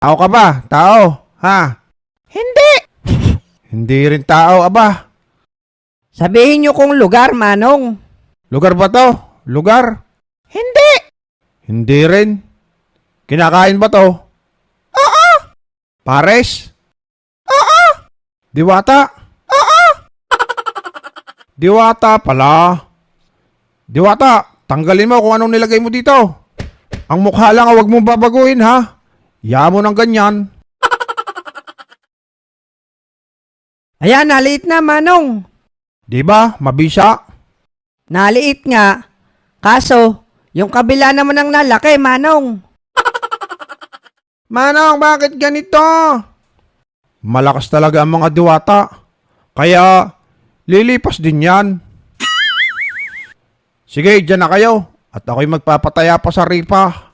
Tao ka ba? Tao? Ha? Hindi! Hindi rin tao, aba. Sabihin niyo kung lugar, Manong. Lugar ba to? Lugar? Hindi! Hindi rin. Kinakain ba to? Oo! Pares? Oo! Diwata? Oo! Diwata pala. Diwata, tanggalin mo kung anong nilagay mo dito. Ang mukha lang, huwag mong babaguhin ha. Hiya mo ng ganyan. Ayan, naliit na, Manong. Di ba? Mabisa. Naliit nga. Kaso, yung kabila naman ang nalaki, Manong. Manong, bakit ganito? Malakas talaga ang mga diwata. Kaya, lilipas din yan. Sige, dyan na kayo. At ako'y magpapataya pa sa ripa.